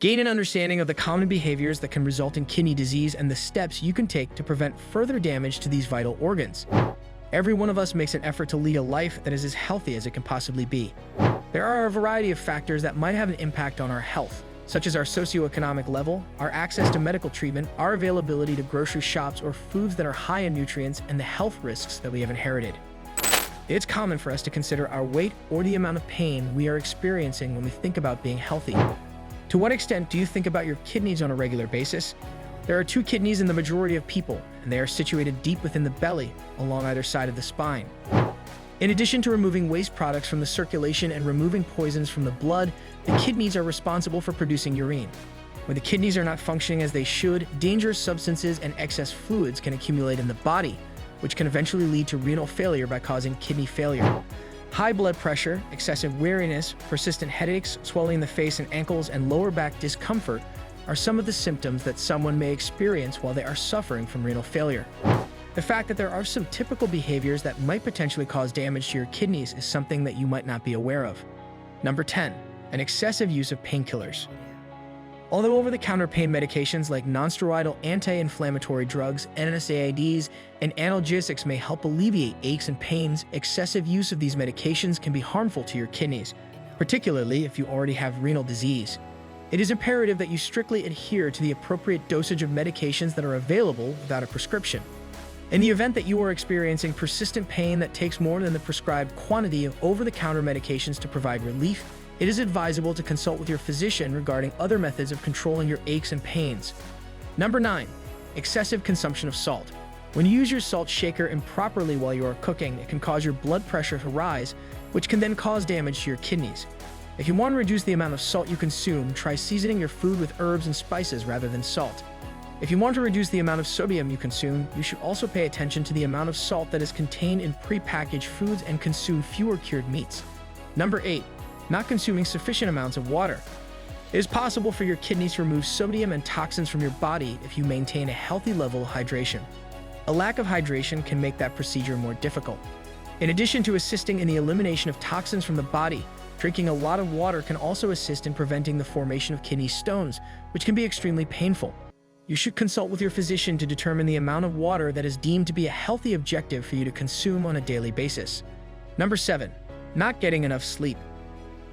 Gain an understanding of the common behaviors that can result in kidney disease and the steps you can take to prevent further damage to these vital organs. Every one of us makes an effort to lead a life that is as healthy as it can possibly be. There are a variety of factors that might have an impact on our health, such as our socioeconomic level, our access to medical treatment, our availability to grocery shops or foods that are high in nutrients, and the health risks that we have inherited. It's common for us to consider our weight or the amount of pain we are experiencing when we think about being healthy. To what extent do you think about your kidneys on a regular basis? There are 2 kidneys in the majority of people, and they are situated deep within the belly, along either side of the spine. In addition to removing waste products from the circulation and removing poisons from the blood, the kidneys are responsible for producing urine. When the kidneys are not functioning as they should, dangerous substances and excess fluids can accumulate in the body, which can eventually lead to renal failure by causing kidney failure. High blood pressure, excessive weariness, persistent headaches, swelling in the face and ankles, and lower back discomfort are some of the symptoms that someone may experience while they are suffering from renal failure. The fact that there are some typical behaviors that might potentially cause damage to your kidneys is something that you might not be aware of. Number 10, an excessive use of painkillers. Although over-the-counter pain medications like nonsteroidal anti-inflammatory drugs, NSAIDs, and analgesics may help alleviate aches and pains, excessive use of these medications can be harmful to your kidneys, particularly if you already have renal disease. It is imperative that you strictly adhere to the appropriate dosage of medications that are available without a prescription. In the event that you are experiencing persistent pain that takes more than the prescribed quantity of over-the-counter medications to provide relief, it is advisable to consult with your physician regarding other methods of controlling your aches and pains. Number 9, excessive consumption of salt. When you use your salt shaker improperly while you are cooking, it can cause your blood pressure to rise, which can then cause damage to your kidneys. If you want to reduce the amount of salt you consume, try seasoning your food with herbs and spices rather than salt. If you want to reduce the amount of sodium you consume, you should also pay attention to the amount of salt that is contained in prepackaged foods and consume fewer cured meats. Number 8, not consuming sufficient amounts of water. It is possible for your kidneys to remove sodium and toxins from your body if you maintain a healthy level of hydration. A lack of hydration can make that procedure more difficult. In addition to assisting in the elimination of toxins from the body, drinking a lot of water can also assist in preventing the formation of kidney stones, which can be extremely painful. You should consult with your physician to determine the amount of water that is deemed to be a healthy objective for you to consume on a daily basis. Number 7, not getting enough sleep.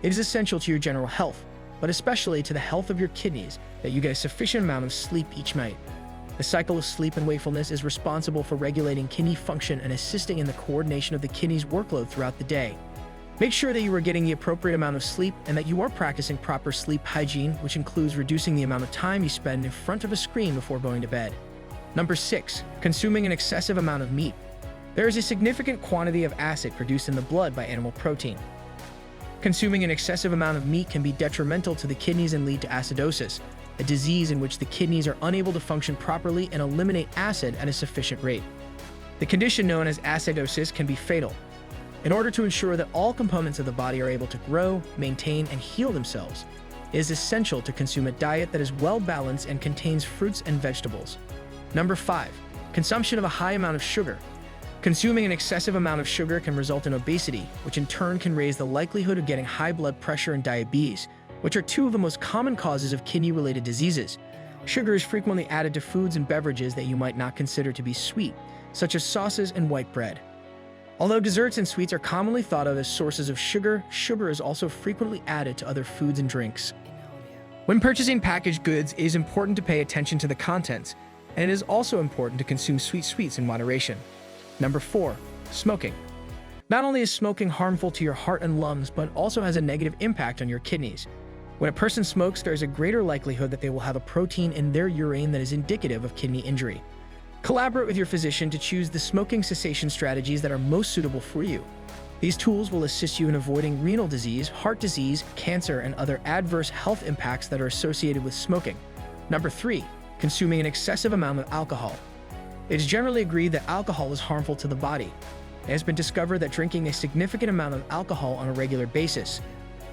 It is essential to your general health, but especially to the health of your kidneys, that you get a sufficient amount of sleep each night. The cycle of sleep and wakefulness is responsible for regulating kidney function and assisting in the coordination of the kidney's workload throughout the day. Make sure that you are getting the appropriate amount of sleep and that you are practicing proper sleep hygiene, which includes reducing the amount of time you spend in front of a screen before going to bed. Number 6, consuming an excessive amount of meat. There is a significant quantity of acid produced in the blood by animal protein. Consuming an excessive amount of meat can be detrimental to the kidneys and lead to acidosis, a disease in which the kidneys are unable to function properly and eliminate acid at a sufficient rate. The condition known as acidosis can be fatal. In order to ensure that all components of the body are able to grow, maintain, and heal themselves, it is essential to consume a diet that is well-balanced and contains fruits and vegetables. Number 5, consumption of a high amount of sugar. Consuming an excessive amount of sugar can result in obesity, which in turn can raise the likelihood of getting high blood pressure and diabetes, which are 2 of the most common causes of kidney-related diseases. Sugar is frequently added to foods and beverages that you might not consider to be sweet, such as sauces and white bread. Although desserts and sweets are commonly thought of as sources of sugar, sugar is also frequently added to other foods and drinks. When purchasing packaged goods, it is important to pay attention to the contents, and it is also important to consume sweets in moderation. Number 4, smoking. Not only is smoking harmful to your heart and lungs, but also has a negative impact on your kidneys. When a person smokes, there is a greater likelihood that they will have a protein in their urine that is indicative of kidney injury. Collaborate with your physician to choose the smoking cessation strategies that are most suitable for you. These tools will assist you in avoiding renal disease, heart disease, cancer, and other adverse health impacts that are associated with smoking. Number 3, consuming an excessive amount of alcohol. It is generally agreed that alcohol is harmful to the body. It has been discovered that drinking a significant amount of alcohol on a regular basis,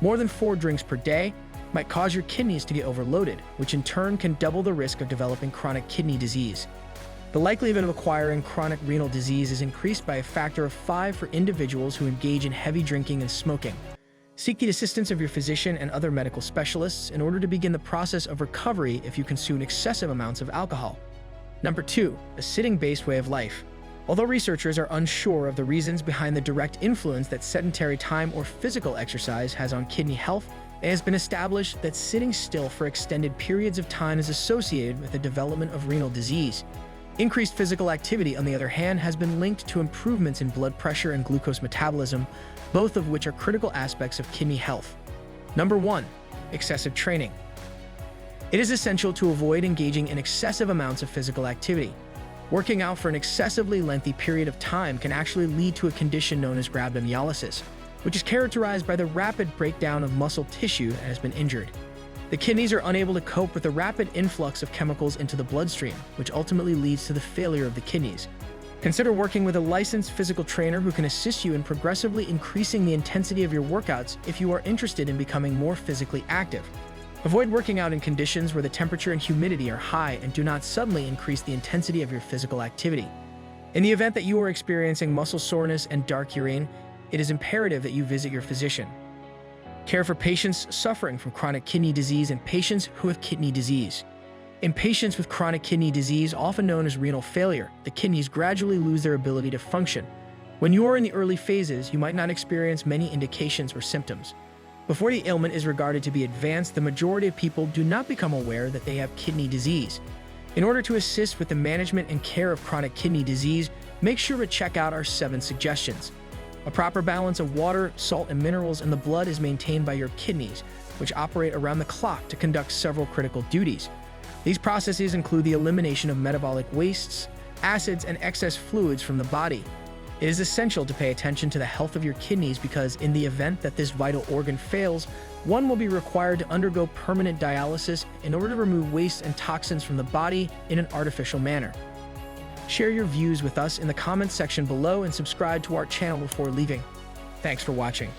more than 4 drinks per day, might cause your kidneys to get overloaded, which in turn can double the risk of developing chronic kidney disease. The likelihood of acquiring chronic renal disease is increased by a factor of 5 for individuals who engage in heavy drinking and smoking. Seek the assistance of your physician and other medical specialists in order to begin the process of recovery if you consume excessive amounts of alcohol. Number 2, a sitting-based way of life. Although researchers are unsure of the reasons behind the direct influence that sedentary time or physical exercise has on kidney health, it has been established that sitting still for extended periods of time is associated with the development of renal disease. Increased physical activity, on the other hand, has been linked to improvements in blood pressure and glucose metabolism, both of which are critical aspects of kidney health. Number 1, excessive training. It is essential to avoid engaging in excessive amounts of physical activity. Working out for an excessively lengthy period of time can actually lead to a condition known as rhabdomyolysis, which is characterized by the rapid breakdown of muscle tissue that has been injured. The kidneys are unable to cope with the rapid influx of chemicals into the bloodstream, which ultimately leads to the failure of the kidneys. Consider working with a licensed physical trainer who can assist you in progressively increasing the intensity of your workouts if you are interested in becoming more physically active. Avoid working out in conditions where the temperature and humidity are high, and do not suddenly increase the intensity of your physical activity. In the event that you are experiencing muscle soreness and dark urine, it is imperative that you visit your physician. Care for patients suffering from chronic kidney disease and patients who have kidney disease. In patients with chronic kidney disease, often known as renal failure, the kidneys gradually lose their ability to function. When you are in the early phases, you might not experience many indications or symptoms. Before the ailment is regarded to be advanced, the majority of people do not become aware that they have kidney disease. In order to assist with the management and care of chronic kidney disease, make sure to check out our 7 suggestions. A proper balance of water, salt, and minerals in the blood is maintained by your kidneys, which operate around the clock to conduct several critical duties. These processes include the elimination of metabolic wastes, acids, and excess fluids from the body. It is essential to pay attention to the health of your kidneys because in the event that this vital organ fails, one will be required to undergo permanent dialysis in order to remove waste and toxins from the body in an artificial manner. Share your views with us in the comments section below and subscribe to our channel before leaving. Thanks for watching.